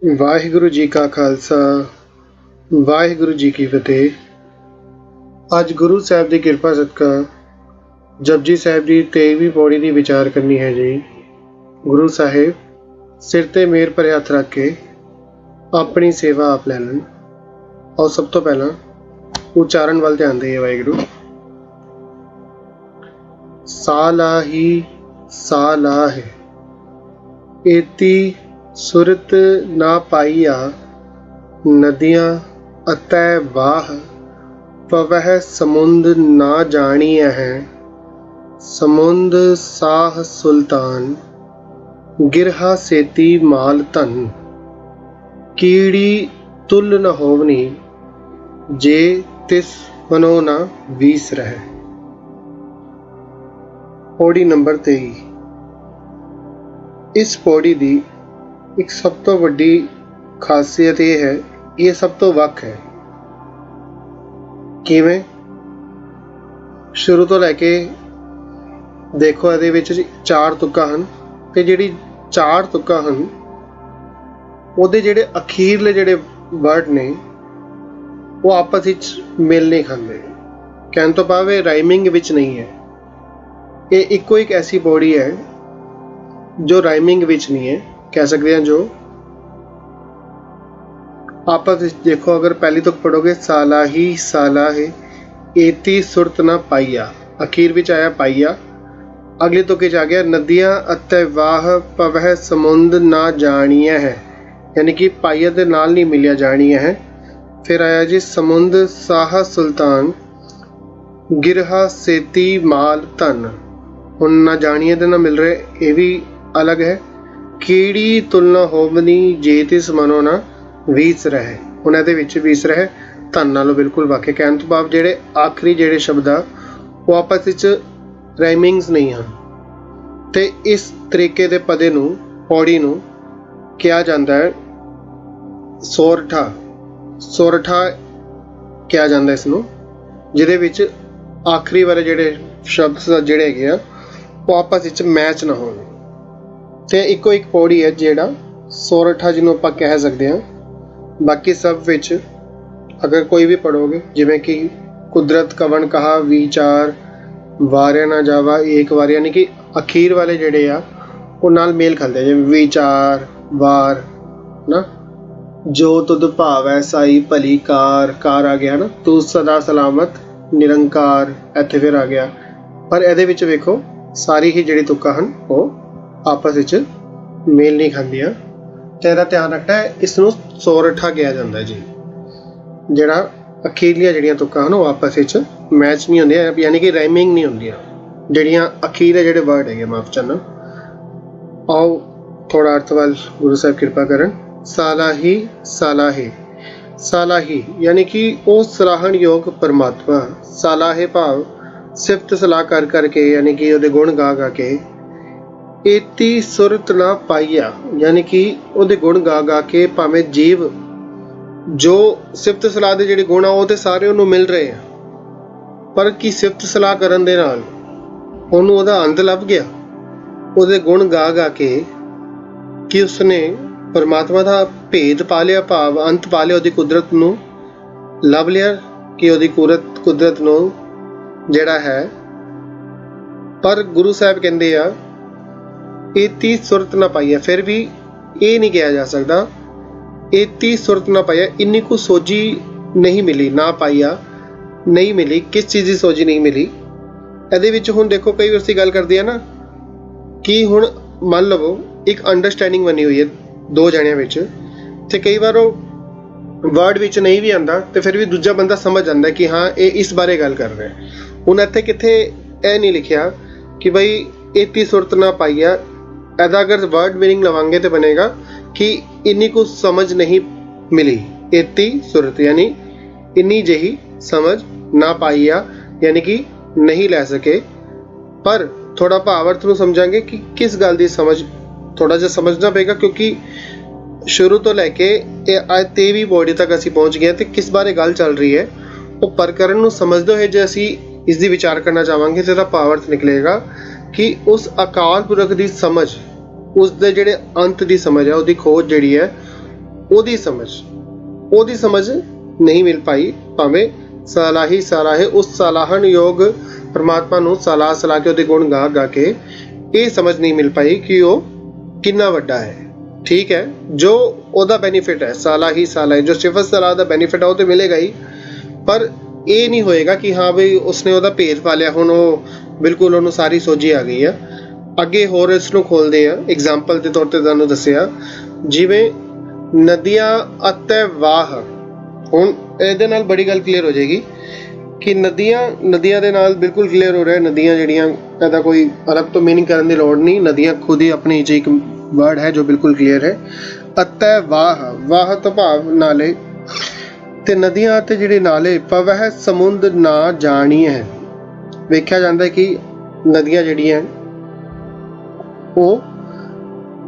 ਵਾਹਿਗੁਰੂ ਜੀ ਕਾ ਖਾਲਸਾ ਵਾਹਿਗੁਰੂ ਜੀ ਕੀ ਫਤਿਹ। ਅੱਜ ਗੁਰੂ ਸਾਹਿਬ ਦੀ ਕਿਰਪਾ ਸਦਕਾ ਜਪਜੀ ਸਾਹਿਬ ਦੀ 23ਵੀਂ ਪੌੜੀ ਦੀ ਵਿਚਾਰ ਕਰਨੀ ਹੈ ਜੀ। ਗੁਰੂ ਸਾਹਿਬ ਸਿਰ ਤੇ ਮੇਰ ਭਰੇ ਹੱਥ ਰੱਖ ਕੇ ਆਪਣੀ ਸੇਵਾ ਆਪ ਲੈ ਲੈਣ। ਔਰ ਸਭ ਤੋਂ ਪਹਿਲਾਂ ਉਚਾਰਨ ਵੱਲ ਧਿਆਨ ਦੇਈਏ। ਵਾਹਿਗੁਰੂ ਸਾਲਾਹੀ ਸਾਲਾਹ ਏਤੀ ਸੁਰਤ ਨਾ ਪਾਈਆ ਨਦੀਆਂ ਅਤੈ ਵਾਹ ਪਵਹਿ ਸਮੁੰਦ ਨਾ ਜਾਣੀਐ ਹੈ ਸਮੁੰਦ ਸਾਹ ਸੁਲਤਾਨ ਗਿਰਹਾ ਸੇਤੀ ਮਾਲ ਧਨ ਕੀੜੀ ਤੁਲ ਨ ਹੋਵਨੀ ਜੇ ਤਿਸ ਮਨੋ ਨਾ ਵੀਸ ਰਹਿ। ਪੌੜੀ ਨੰਬਰ 23। ਇਸ ਪੌੜੀ ਦੀ ਇੱਕ ਸਭ ਤੋਂ ਵੱਡੀ ਖਾਸੀਅਤ ਇਹ ਹੈ ਕਿ ਇਹ ਸਭ ਤੋਂ ਵੱਖ ਹੈ। ਕਿਵੇਂ? ਸ਼ੁਰੂ ਤੋਂ ਲੈ ਕੇ ਦੇਖੋ, ਇਹਦੇ ਵਿੱਚ 4 ਤੁਕਾਂ ਹਨ ਤੇ ਜਿਹੜੀ 4 ਤੁਕਾਂ ਹਨ ਉਹਦੇ ਜਿਹੜੇ ਅਖੀਰਲੇ ਜਿਹੜੇ ਵਰਡ ਨੇ ਉਹ ਆਪਸ ਵਿੱਚ ਮੇਲ ਨਹੀਂ ਖਾਂਦੇ। ਕਹਿਣ ਤੋਂ ਭਾਵ ਇਹ ਰਾਈਮਿੰਗ ਵਿੱਚ ਨਹੀਂ ਹੈ। ਇਹ ਇੱਕੋ ਇੱਕ ਐਸੀ ਪੌੜੀ ਹੈ ਜੋ ਰਾਈਮਿੰਗ ਵਿੱਚ ਨਹੀਂ ਹੈ, ਕਹਿ ਸਕਦੇ ਹਾਂ। ਜੋ ਆਪਸ ਵਿੱਚ ਦੇਖੋ, ਅਗਰ ਪਹਿਲੀ ਤੁਕ ਪੜੋਗੇ ਸਾਲਾਹੀ ਸਾਲਾਹ ਏਤੀ ਸੁਰਤ ਨਾ ਪਾਈਆ, ਅਖੀਰ ਵਿੱਚ ਆਇਆ ਪਾਈਆ। ਅਗਲੀ ਤੁਕ ਵਿੱਚ ਆ ਗਿਆ ਨਦੀਆਂ ਅਤੇ ਵਾਹ ਪਵਹਿ ਸਮੁੰਦ ਨਾ ਜਾਣੀਐ ਹੈ, ਯਾਨੀ ਕਿ ਪਾਈਆ ਦੇ ਨਾਲ ਨਹੀਂ ਮਿਲਿਆ, ਜਾਣੀਐ ਹੈ। ਫਿਰ ਆਇਆ ਜੀ ਸਮੁੰਦ ਸਾਹ ਸੁਲਤਾਨ ਗਿਰਹਾ ਸੇਤੀ ਮਾਲ ਧਨ। ਹੁਣ ਨਾ ਜਾਣੀਏ ਦੇ ਨਾਲ ਮਿਲ ਰਹੇ, ਇਹ ਵੀ ਅਲੱਗ ਹੈ। ਕੀੜੀ ਤੁਲਨਾ ਹੋਵਨੀ ਜੇ ਤਿਸ ਮਨੋ ਨਾ ਵੀਸ ਰਹਿ। ਹੁਣ ਇਹਦੇ ਵਿੱਚ ਵੀਸ ਰਹਿ ਧਨ ਨਾਲੋਂ ਬਿਲਕੁਲ ਵਾਕਿਆ। ਕਹਿਣ ਤੋਂ ਭਾਵ ਜਿਹੜੇ ਆਖਰੀ ਜਿਹੜੇ ਸ਼ਬਦ ਆ ਉਹ ਆਪਸ ਵਿੱਚ ਰਾਈਮਿੰਗਸ ਨਹੀਂ ਹਨ ਤੇ ਇਸ ਤਰੀਕੇ ਦੇ ਪਦੇ ਨੂੰ, ਪੌੜੀ ਨੂੰ ਕਿਹਾ ਜਾਂਦਾ ਹੈ ਸੋਰਠਾ। ਸੋਰਠਾ ਕਿਹਾ ਜਾਂਦਾ ਇਸ ਨੂੰ, ਜਿਹਦੇ ਵਿੱਚ ਆਖਰੀ ਵਾਲੇ ਜਿਹੜੇ ਸ਼ਬਦ ਜਿਹੜੇ ਹੈਗੇ ਆ ਉਹ ਆਪਸ ਵਿੱਚ ਮੈਚ ਨਾ ਹੋਣ। ਤੇ ਇੱਕੋ ਇੱਕ ਪੌੜੀ ਹੈ ਜਿਹੜਾ ਸੋਰਠਾ, ਜਿਹਨੂੰ ਆਪਾਂ ਕਹਿ ਸਕਦੇ ਹਾਂ। ਬਾਕੀ ਸਭ ਵਿੱਚ ਅਗਰ ਕੋਈ ਵੀ ਪੜੋਗੇ, ਜਿਵੇਂ ਕਿ ਕੁਦਰਤ ਕਵਣ ਕਹਾ ਵਿਚਾਰ ਵਾਰਿਆ ਨਾ ਜਾਵਾ ਏਕ ਵਾਰ, ਯਾਨੀ ਕਿ ਅਖੀਰ ਵਾਲੇ ਜਿਹੜੇ ਆ ਉਹ ਨਾਲ ਮੇਲ ਖਾਂਦੇ, ਜਿਵੇਂ ਵਿਚਾਰ ਵਾਰ ਨਾ। ਜੋ ਤੁਧ ਭਾਵੈ ਸਾਈ ਭਲੀ ਕਾਰ, ਕਾਰ ਆ ਗਿਆ ਨਾ। ਤੂੰ ਸਦਾ ਸਲਾਮਤ ਨਿਰੰਕਾਰ, ਇੱਥੇ ਫਿਰ ਆ ਗਿਆ। ਪਰ ਇਹਦੇ ਵਿੱਚ ਵੇਖੋ ਸਾਰੀ ਹੀ ਜਿਹੜੀ ਤੁਕਾਂ ਹਨ ਉਹ ਆਪਸ ਵਿੱਚ ਮੇਲ ਨਹੀਂ ਖਾਂਦੀਆਂ ਤੇ ਇਹਦਾ ਧਿਆਨ ਰੱਖਣਾ ਹੈ। ਇਸ ਨੂੰ ਸੋਰਠਾ ਕਿਹਾ ਜਾਂਦਾ ਜੀ। ਜਿਹੜਾ ਅਖੀਰਲੀਆਂ ਜਿਹੜੀਆਂ ਤੁਕਾਂ ਹਨ ਉਹ ਆਪਸ ਵਿੱਚ ਮੈਚ ਨਹੀਂ ਹੁੰਦੀਆਂ, ਯਾਨੀ ਕਿ ਰਾਈਮਿੰਗ ਨਹੀਂ ਹੁੰਦੀਆਂ। ਜਿਹੜੀਆਂ ਅਖੀਰੇ ਜਿਹੜੇ ਵਰਡ ਹੈਗੇ, ਮਾਫ ਕਰਨਾ। ਆਓ ਥੋੜਾ ਅਰਥ ਵੱਲ ਗੁਰੂ ਸਾਹਿਬ ਕਿਰਪਾ ਕਰਨ। ਸਾਲਾਹੀ ਸਾਲਾਹੇ, ਸਾਲਾਹੀ ਯਾਨੀ ਕਿ ਉਹ ਸਰਾਹਣਯੋਗ ਪਰਮਾਤਮਾ। ਸਾਲਾਹੇ ਭਾਵ ਸਿਫਤ ਸਲਾਹ ਕਰ ਕਰਕੇ, ਯਾਨੀ ਕਿ ਉਹਦੇ ਗੁਣ ਗਾ ਗਾ ਕੇ। ਏਤੀ ਸੁਰਤ ਨਾ ਪਾਈਆ, ਯਾਨੀ ਕਿ ਉਹਦੇ ਗੁਣ ਗਾ ਗਾ ਕੇ ਭਾਵੇਂ ਜੀਵ ਜੋ ਸਿਫਤ ਸਲਾਹ ਦੇ ਜਿਹੜੇ ਗੁਣ ਆ ਉਹ ਤੇ ਸਾਰੇ ਉਹਨੂੰ ਮਿਲ ਰਹੇ ਆ, ਪਰ ਕੀ ਸਿਫਤ ਸਲਾਹ ਕਰਨ ਦੇ ਨਾਲ ਉਹਨੂੰ ਉਹਦਾ ਅੰਤ ਲੱਭ ਗਿਆ? ਉਹਦੇ ਗੁਣ ਗਾ ਗਾ ਕੇ ਕਿ ਉਸਨੇ ਪਰਮਾਤਮਾ ਦਾ ਭੇਦ ਪਾ ਲਿਆ, ਭਾਵ ਅੰਤ ਪਾ ਲਿਆ, ਉਹਦੀ ਕੁਦਰਤ ਨੂੰ ਲੱਭ ਲਿਆ ਕਿ ਉਹਦੀ ਕੁਦਰਤ ਨੂੰ ਜਿਹੜਾ ਹੈ। ਪਰ ਗੁਰੂ ਸਾਹਿਬ ਕਹਿੰਦੇ ਆ ਏਤੀ ਸੁਰਤ ਨਾ ਪਾਈਆ। ਫਿਰ ਵੀ ਇਹ ਨਹੀਂ ਕਿਹਾ ਜਾ ਸਕਦਾ ਏਤੀ ਸੁਰਤ ਨਾ ਪਾਈਆ, ਇੰਨੀ ਕੁ ਸੋਝੀ ਨਹੀਂ ਮਿਲੀ, ਨਾ ਪਾਈਆ ਨਹੀਂ ਮਿਲੀ। ਕਿਸ ਚੀਜ਼ ਦੀ ਸੋਝੀ ਨਹੀਂ ਮਿਲੀ ਇਹਦੇ ਵਿੱਚ? ਹੁਣ ਦੇਖੋ, ਕਈ ਵਾਰ ਅਸੀਂ ਗੱਲ ਕਰਦੇ ਆ ਨਾ ਕਿ ਹੁਣ ਮੰਨ ਲਵੋ ਇੱਕ ਅੰਡਰਸਟੈਂਡਿੰਗ ਬਣੀ ਹੋਈ ਹੈ 2 ਜਣਿਆਂ ਵਿੱਚ, ਤੇ ਕਈ ਵਾਰ ਉਹ ਵਰਡ ਵਿੱਚ ਨਹੀਂ ਵੀ ਆਉਂਦਾ ਤੇ ਫਿਰ ਵੀ ਦੂਜਾ ਬੰਦਾ ਸਮਝ ਜਾਂਦਾ ਕਿ ਹਾਂ ਇਹ ਇਸ ਬਾਰੇ ਗੱਲ ਕਰ ਰਿਹਾ। ਹੁਣ ਇੱਥੇ ਕਿੱਥੇ ਇਹ ਨਹੀਂ ਲਿਖਿਆ ਕਿ ਬਈ ਏਤੀ ਸੁਰਤ ਨਾ ਪਾਈਆ। ਇਹਦਾ ਅਗਰ ਵਰਡ ਮੀਨਿੰਗ ਲਵਾਂਗੇ ਤੇ ਬਣੇਗਾ ਕਿ ਇੰਨੀ ਕੁ ਸਮਝ ਨਹੀਂ ਮਿਲੀ। ਏਤੀ ਸੁਰਤ ਯਾਨੀ ਇੰਨੀ ਜਿਹੀ ਸਮਝ ਨਾ ਪਾਈਆ, ਯਾਨੀ ਕਿ ਨਹੀਂ ਲੈ ਸਕੇ। ਪਰ ਥੋੜਾ ਭਾਵ-ਅਰਥ ਨੂੰ ਸਮਝਾਂਗੇ ਕਿ ਕਿਸ ਗੱਲ ਦੀ ਸਮਝ, ਥੋੜਾ ਜਿਹਾ ਸਮਝਣਾ ਪਏਗਾ, ਕਿਉਂਕਿ ਸ਼ੁਰੂ ਤੋਂ ਲੈ ਕੇ ਇਹ 23ਵੀਂ ਪੌੜੀ ਤੱਕ ਅਸੀਂ ਪਹੁੰਚ ਗਏ ਤੇ ਕਿਸ ਬਾਰੇ ਗੱਲ ਚੱਲ ਰਹੀ ਹੈ ਉਹ ਪ੍ਰਕਰਨ ਨੂੰ ਸਮਝਦੇ ਹੋਏ ਜੇ ਅਸੀਂ ਇਸ ਦੀ ਵਿਚਾਰ ਕਰਨਾ ਚਾਹਾਂਗੇ ਤੇ ਇਹਦਾ ਭਾਵ-ਅਰਥ ਨਿਕਲੇਗਾ ਕਿ ਉਸ ਅਕਾਲ ਪੁਰਖ ਦੀ ਸਮਝ, ਉਸ ਦੇ ਜਿਹੜੇ ਅੰਤ ਦੀ ਸਮਝ ਹੈ, ਉਹਦੀ ਖੋਜ ਜਿਹੜੀ ਹੈ ਉਹਦੀ ਸਮਝ ਨਹੀਂ ਮਿਲ ਪਾਈ। ਭਾਵੇਂ ਸਲਾਹੀ ਸਲਾਹੇ ਉਸ ਸਲਾਹਣਯੋਗ ਪਰਮਾਤਮਾ ਨੂੰ ਸਲਾਹ ਕੇ ਉਹਦੇ ਗੁਣ ਗਾ ਕੇ ਇਹ ਸਮਝ ਨਹੀਂ ਮਿਲ ਪਾਈ ਕਿ ਉਹ ਕਿੰਨਾ ਵੱਡਾ ਹੈ। ਠੀਕ ਹੈ, ਜੋ ਉਹਦਾ ਬੈਨੀਫਿਟ ਹੈ ਸਲਾਹੀ ਸਲਾਹੇ, ਜੋ ਸਿਫਤ ਸਲਾਹ ਦਾ ਬੈਨੀਫਿਟ ਹੈ ਉਹ ਤੇ ਮਿਲੇਗਾ ਹੀ, ਪਰ ਇਹ ਨਹੀਂ ਹੋਏਗਾ ਕਿ ਹਾਂ ਬਈ ਉਸਨੇ ਉਹਦਾ ਭੇਦ ਪਾ ਲਿਆ, ਹੁਣ ਉਹ ਬਿਲਕੁਲ ਉਹਨੂੰ ਸਾਰੀ ਸੋਝੀ ਆ ਗਈ ਆ। ਅੱਗੇ ਹੋਰ ਇਸ ਨੂੰ ਖੋਲਦੇ ਆ। ਐਗਜ਼ਾਮਪਲ ਦੇ ਤੌਰ ਤੇ ਤੁਹਾਨੂੰ ਦੱਸਿਆ ਜਿਵੇਂ ਨਦੀਆਂ ਅਤੇ ਵਾਹ। ਹੁਣ ਇਹਦੇ ਨਾਲ ਬੜੀ ਗੱਲ ਕਲੀਅਰ ਹੋ ਜਾਏਗੀ ਕਿ ਨਦੀਆਂ ਦੇ ਨਾਲ ਬਿਲਕੁਲ ਕਲੀਅਰ ਹੋ ਰਿਹਾ। ਨਦੀਆਂ ਜਿਹੜੀਆਂ, ਇਹਦਾ ਕੋਈ ਅਲੱਗ ਤੋਂ ਮੀਨਿੰਗ ਕਰਨ ਦੀ ਲੋੜ ਨਹੀਂ, ਨਦੀਆਂ ਖੁਦ ਹੀ ਆਪਣੀ 'ਚ ਇੱਕ ਵਰਡ ਹੈ ਜੋ ਬਿਲਕੁਲ ਕਲੀਅਰ ਹੈ। ਅਤੇ ਵਾਹ ਤੋਂ ਭਾਵ ਨਾਲੇ, ਤੇ ਨਦੀਆਂ ਅਤੇ ਜਿਹੜੇ ਨਾਲੇ ਪਵਹਿ ਸਮੁੰਦ ਨਾ ਜਾਣੀ ਹੈ। ਵੇਖਿਆ ਜਾਂਦਾ ਕਿ ਨਦੀਆਂ ਜਿਹੜੀਆਂ ਉਹ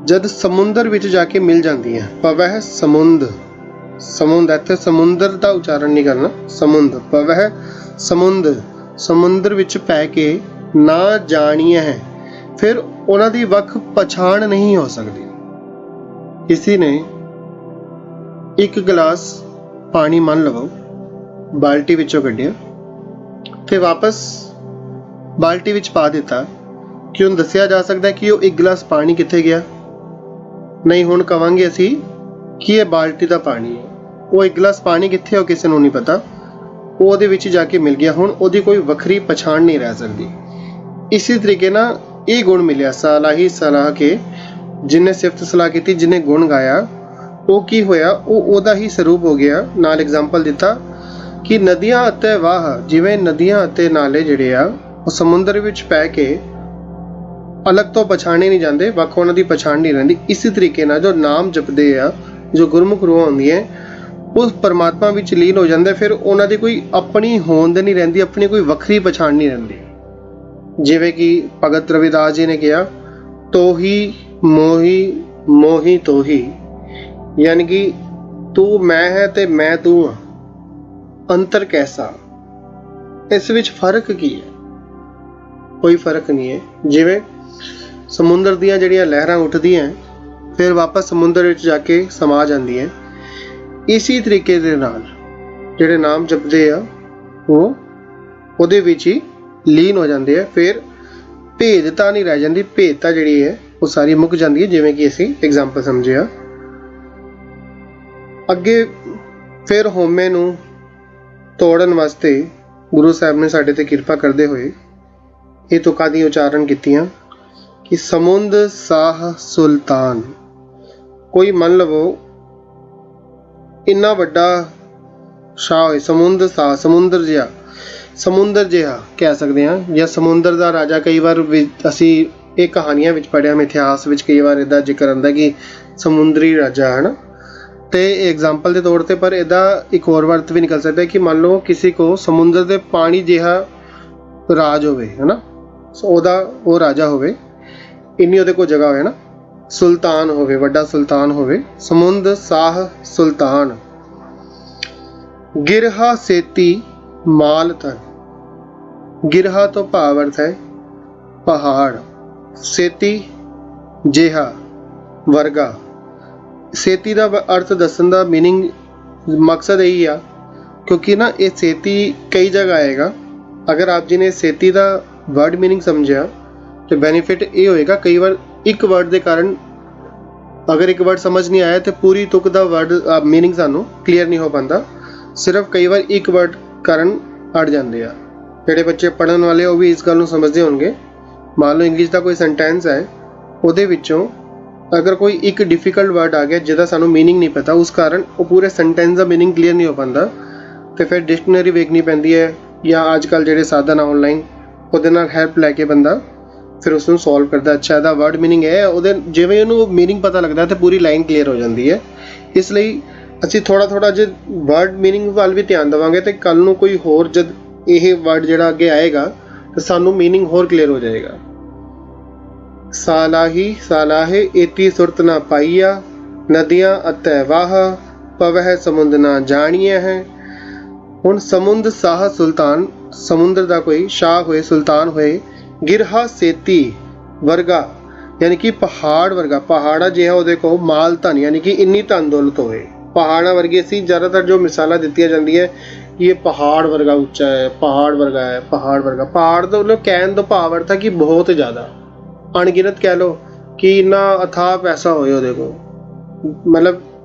ਜਦ ਸਮੁੰਦਰ ਵਿੱਚ ਜਾ ਕੇ ਮਿਲ ਜਾਂਦੀਆਂ, ਪਵਹਿ ਸਮੁੰਦ, ਇੱਥੇ ਸਮੁੰਦਰ ਦਾ ਉਚਾਰਨ ਨਹੀਂ ਕਰਨਾ, ਸਮੁੰਦ, ਪਵਹਿ ਸਮੁੰਦਰ ਵਿੱਚ ਪੈ ਕੇ ਨਾ ਜਾਣੀਆਂ ਹੈ, ਫਿਰ ਉਹਨਾਂ ਦੀ ਵੱਖ ਪਛਾਣ ਨਹੀਂ ਹੋ ਸਕਦੀ। ਕਿਸੇ ਨੇ ਇੱਕ ਗਲਾਸ ਪਾਣੀ ਮੰਨ ਲਵੋ ਬਾਲਟੀ ਵਿੱਚੋਂ ਕੱਢਿਆ ਤੇ ਵਾਪਸ ਬਾਲਟੀ ਵਿੱਚ ਪਾ ਦਿੱਤਾ, ਕਿ ਉਹਨੂੰ ਦੱਸਿਆ ਜਾ ਸਕਦਾ ਕਿ ਉਹ ਇੱਕ ਗਲਾਸ ਪਾਣੀ ਕਿੱਥੇ ਗਿਆ? ਨਹੀਂ। ਹੁਣ ਕਵਾਂਗੇ ਅਸੀਂ ਕਿ ਇਹ ਬਾਲਟੀ ਦਾ ਪਾਣੀ ਹੈ। ਉਹ ਇੱਕ ਗਲਾਸ ਪਾਣੀ ਕਿੱਥੇ ਹੋ ਕਿਸੇ ਨੂੰ ਨਹੀਂ ਪਤਾ, ਉਹ ਉਹਦੇ ਵਿੱਚ ਜਾ ਕੇ ਮਿਲ ਗਿਆ। ਹੁਣ ਉਹਦੀ ਕੋਈ ਵੱਖਰੀ ਪਛਾਣ ਨਹੀਂ ਰਹਿ ਸਕਦੀ। ਇਸੇ ਤਰੀਕੇ ਨਾਲ ਇਹ ਗੁਣ ਮਿਲਿਆ ਸਲਾਹੀ ਸਲਾਹ ਕੇ, ਜਿਹਨੇ ਸਿਫਤ ਸਲਾਹ ਕੀਤੀ, ਜਿਹਨੇ ਗੁਣ ਗਾਇਆ, ਉਹ ਕੀ ਹੋਇਆ? ਉਹ ਉਹਦਾ ਹੀ ਸਰੂਪ ਹੋ ਗਿਆ। ਨਾਲ ਐਗਜ਼ਾਮਪਲ ਦਿੱਤਾ ਕਿ ਨਦੀਆਂ ਅਤੇ ਵਾਹ, ਜਿਵੇਂ ਨਦੀਆਂ ਅਤੇ ਨਾਲੇ ਜਿਹੜੇ ਆ ਉਹ ਸਮੁੰਦਰ ਵਿੱਚ ਪੈ ਕੇ ਅਲੱਗ ਤੋਂ ਪਛਾਣੇ ਨਹੀਂ ਜਾਂਦੇ, ਵੱਖ ਉਹਨਾਂ ਦੀ ਪਛਾਣ ਨਹੀਂ ਰਹਿੰਦੀ। ਇਸੇ ਤਰੀਕੇ ਨਾਲ ਜੋ ਨਾਮ ਜਪਦੇ ਆ, ਜੋ ਗੁਰਮੁਖ ਰੂਹਾਂ ਹੁੰਦੀਆਂ, ਉਸ ਪਰਮਾਤਮਾ ਵਿੱਚ ਲੀਨ ਹੋ ਜਾਂਦੇ, ਫਿਰ ਉਹਨਾਂ ਦੀ ਕੋਈ ਆਪਣੀ ਹੋਂਦ ਨਹੀਂ ਰਹਿੰਦੀ, ਆਪਣੀ ਕੋਈ ਵੱਖਰੀ ਪਛਾਣ ਨਹੀਂ ਰਹਿੰਦੀ। ਜਿਵੇਂ ਕਿ ਭਗਤ ਰਵਿਦਾਸ ਜੀ ਨੇ ਕਿਹਾ, ਤੋਹੀ ਮੋਹੀ ਮੋਹੀ ਤੋਹੀ, ਯਾਨੀ ਕਿ ਤੂੰ ਮੈਂ ਹੈ ਤੇ ਮੈਂ ਤੂੰ ਹਾਂ, ਅੰਤਰ ਕੈਸਾ? ਇਸ ਵਿੱਚ ਫਰਕ ਕੀ ਹੈ? ਕੋਈ ਫਰਕ ਨਹੀਂ ਹੈ। ਜਿਵੇਂ ਸਮੁੰਦਰ ਦੀਆਂ ਜਿਹੜੀਆਂ ਲਹਿਰਾਂ ਉੱਠਦੀਆਂ ਫਿਰ ਵਾਪਸ ਸਮੁੰਦਰ ਵਿੱਚ ਜਾ ਕੇ ਸਮਾ ਜਾਂਦੀਆਂ, ਇਸੇ ਤਰੀਕੇ ਦੇ ਨਾਲ ਜਿਹੜੇ ਨਾਮ ਜਪਦੇ ਆ ਉਹ ਉਹਦੇ ਵਿੱਚ ਹੀ ਲੀਨ ਹੋ ਜਾਂਦੇ ਆ। ਫਿਰ ਭੇਦਤਾ ਨਹੀਂ ਰਹਿ ਜਾਂਦੀ, ਭੇਦਤਾ ਜਿਹੜੀ ਹੈ ਉਹ ਸਾਰੀ ਮੁੱਕ ਜਾਂਦੀ ਹੈ, ਜਿਵੇਂ ਕਿ ਅਸੀਂ ਐਗਜ਼ਾਮਪਲ ਸਮਝਿਆ। ਅੱਗੇ ਫਿਰ ਹਉਮੈ ਨੂੰ ਤੋੜਨ ਵਾਸਤੇ ਗੁਰੂ ਸਾਹਿਬ ਨੇ ਸਾਡੇ ਤੇ ਕਿਰਪਾ ਕਰਦੇ ਹੋਏ ਇਹ ਤੁਕਾਂ ਦੀ ਉਚਾਰਨ ਕੀਤੀਆਂ ਕਿ ਸਮੁੰਦ ਸਾਹ ਸੁਲਤਾਨ। ਕੋਈ ਮੰਨ ਲਵੋ ਇੰਨਾ ਵੱਡਾ ਸ਼ਾਹ ਹੋਏ, ਸਮੁੰਦ ਸਾਹ, ਸਮੁੰਦਰ ਜਿਹਾ ਕਹਿ ਸਕਦੇ ਹਾਂ, ਜਾਂ ਸਮੁੰਦਰ ਦਾ ਰਾਜਾ। ਕਈ ਵਾਰ ਅਸੀਂ ਇਹ ਕਹਾਣੀਆਂ ਵਿੱਚ ਪੜ੍ਹਿਆ, ਇਤਿਹਾਸ ਵਿੱਚ ਕਈ ਵਾਰ ਇਹਦਾ ਜ਼ਿਕਰ ਆਉਂਦਾ ਕਿ ਸਮੁੰਦਰੀ ਰਾਜਾ ਹੈ ਨਾ, ਤੇ ਐਗਜ਼ਾਮਪਲ ਦੇ ਤੌਰ ਤੇ। ਪਰ ਇਹਦਾ ਇੱਕ ਹੋਰ ਅਰਥ ਵੀ ਨਿਕਲ ਸਕਦਾ ਕਿ ਮੰਨ ਲਓ ਕਿਸੇ ਕੋ ਸਮੁੰਦਰ ਦੇ ਪਾਣੀ ਜਿਹਾ ਰਾਜ ਹੋਵੇ, ਹੈ ਨਾ, ਉਹਦਾ ਉਹ ਰਾਜਾ ਹੋਵੇ, ਇੰਨੀ ਉਹਦੇ ਕੋਲ ਜਗ੍ਹਾ ਹੋਵੇ ਨਾ, ਸੁਲਤਾਨ ਹੋਵੇ, ਵੱਡਾ ਸੁਲਤਾਨ ਹੋਵੇ। ਸਮੁੰਦ ਸਾਹ ਸੁਲਤਾਨ। ਗਿਰਹਾ ਸੇਤੀ ਮਾਲ ਧਨ। ਗਿਰਹਾ ਤੋਂ ਭਾਵ ਅਰਥ ਹੈ ਪਹਾੜ, ਸੇਤੀ ਜਿਹਾ, ਵਰਗਾ। ਸੇਤੀ ਦਾ ਅਰਥ ਦੱਸਣ ਦਾ ਮੀਨਿੰਗ, ਮਕਸਦ ਇਹੀ ਆ, ਕਿਉਂਕਿ ਨਾ ਇਹ ਸੇਤੀ ਕਈ ਜਗ੍ਹਾ ਆਏਗਾ। ਅਗਰ ਆਪ ਜੀ ਨੇ ਸੇਤੀ ਦਾ ਵਰਡ ਮੀਨਿੰਗ ਸਮਝਿਆ ਤੇ ਬੈਨੀਫਿਟ ਇਹ ਹੋਏਗਾ। ਕਈ ਵਾਰ ਇੱਕ ਵਰਡ ਦੇ ਕਾਰਨ ਅਗਰ ਇੱਕ ਵਰਡ ਸਮਝ ਨਹੀਂ ਆਇਆ ਤੇ ਪੂਰੀ ਤੁਕ ਦਾ ਵਰਡ ਮੀਨਿੰਗ ਸਾਨੂੰ ਕਲੀਅਰ ਨਹੀਂ ਹੋ ਪਾਉਂਦਾ। ਸਿਰਫ ਕਈ ਵਾਰ ਇੱਕ ਵਰਡ ਕਾਰਨ ਅੜ ਜਾਂਦੇ ਆ। ਜਿਹੜੇ ਬੱਚੇ ਪੜ੍ਹਨ ਵਾਲੇ ਉਹ ਵੀ ਇਸ ਗੱਲ ਨੂੰ ਸਮਝਦੇ ਹੋਣਗੇ। ਮੰਨ ਲਓ ਇੰਗਲਿਸ਼ ਦਾ ਕੋਈ ਸੈਂਟੈਂਸ ਹੈ, ਉਹਦੇ ਵਿੱਚੋਂ ਅਗਰ ਕੋਈ ਇੱਕ ਡਿਫੀਕਲਟ ਵਰਡ ਆ ਗਿਆ ਜਿਹਦਾ ਸਾਨੂੰ ਮੀਨਿੰਗ ਨਹੀਂ ਪਤਾ, ਉਸ ਕਾਰਨ ਉਹ ਪੂਰੇ ਸੈਂਟੈਂਸ ਦਾ ਮੀਨਿੰਗ ਕਲੀਅਰ ਨਹੀਂ ਹੋ ਪਾਉਂਦਾ, ਤੇ ਫਿਰ ਡਿਕਸ਼ਨਰੀ ਵੇਖਣੀ ਪੈਂਦੀ ਹੈ, ਜਾਂ ਅੱਜ ਕੱਲ੍ਹ ਜਿਹੜੇ ਸਾਧਨ ਆ ਆਨਲਾਈਨ, ਉਹਦੇ ਨਾਲ ਹੈਲਪ ਲੈ ਕੇ ਬੰਦਾ ਫਿਰ ਉਸਨੂੰ ਸੋਲਵ ਕਰਦਾ। ਅੱਛਾ ਇਹਦਾ ਵਰਡ ਮੀਨਿੰਗ ਹੈ, ਉਹਦੇ ਜਿਵੇਂ ਉਹਨੂੰ ਮੀਨਿੰਗ ਪਤਾ ਲੱਗਦਾ ਤੇ ਪੂਰੀ ਲਾਈਨ ਕਲੀਅਰ ਹੋ ਜਾਂਦੀ ਹੈ। ਇਸ ਲਈ ਅਸੀਂ ਥੋੜ੍ਹਾ ਜੇ ਵਰਡ ਮੀਨਿੰਗ ਵੱਲ ਵੀ ਧਿਆਨ ਦੇਵਾਂਗੇ ਤੇ ਕੱਲ੍ਹ ਨੂੰ ਕੋਈ ਹੋਰ ਜਦ ਇਹ ਵਰਡ ਜਿਹੜਾ ਅੱਗੇ ਆਏਗਾ ਤਾਂ ਸਾਨੂੰ ਮੀਨਿੰਗ ਹੋਰ ਕਲੀਅਰ ਹੋ ਜਾਏਗਾ। ਸਾਲਾਹੀ ਸਲਾਹੇ ਏਤੀ ਸੁਰਤ ਨਾ ਪਾਈਆ, ਨਦੀਆਂ ਅਤੇ ਵਾਹ ਪਵਹਿ ਸਮੁੰਦ ਨਾ ਜਾਣੀਆਂ ਹੈ। ਹੁਣ ਸਮੁੰਦ ਸਾਹ ਸੁਲਤਾਨ, ਸਮੁੰਦਰ ਦਾ ਕੋਈ ਸ਼ਾਹ ਹੋਏ, ਸੁਲਤਾਨ ਹੋਏ। ਗਿਰਹਾ ਸੇਤੀ ਵਰਗਾ, ਯਾਨੀ ਕਿ ਪਹਾੜ ਵਰਗਾ, ਪਹਾੜਾ ਜਿਹਾ ਉਹਦੇ ਕੋਲ ਮਾਲ ਧਨ, ਯਾਨੀ ਕਿ ਇੰਨੀ ਧਨ ਦੌਲਤ ਹੋਵੇ। ਪਹਾੜਾਂ ਵਰਗੇ ਸੀ ਜ਼ਿਆਦਾਤਰ ਜੋ ਮਿਸਾਲਾਂ ਦਿੱਤੀਆਂ ਜਾਂਦੀਆਂ ਕਿ ਇਹ ਪਹਾੜ ਵਰਗਾ ਉੱਚਾ ਹੈ, ਪਹਾੜ ਵਰਗਾ ਹੈ, ਪਹਾੜ ਵਰਗਾ। ਪਹਾੜ ਦਾ ਮਤਲਬ ਕਹਿਣ ਦਾ ਭਾਵ ਅਰਥ ਹੈ ਕਿ ਬਹੁਤ ਜ਼ਿਆਦਾ, ਅਣਗਿਣਤ ਕਹਿ ਲਓ ਕਿ ਇੰਨਾ ਅਥਾਹ ਪੈਸਾ ਹੋਏ ਉਹਦੇ ਕੋਲ। ਮਤਲਬ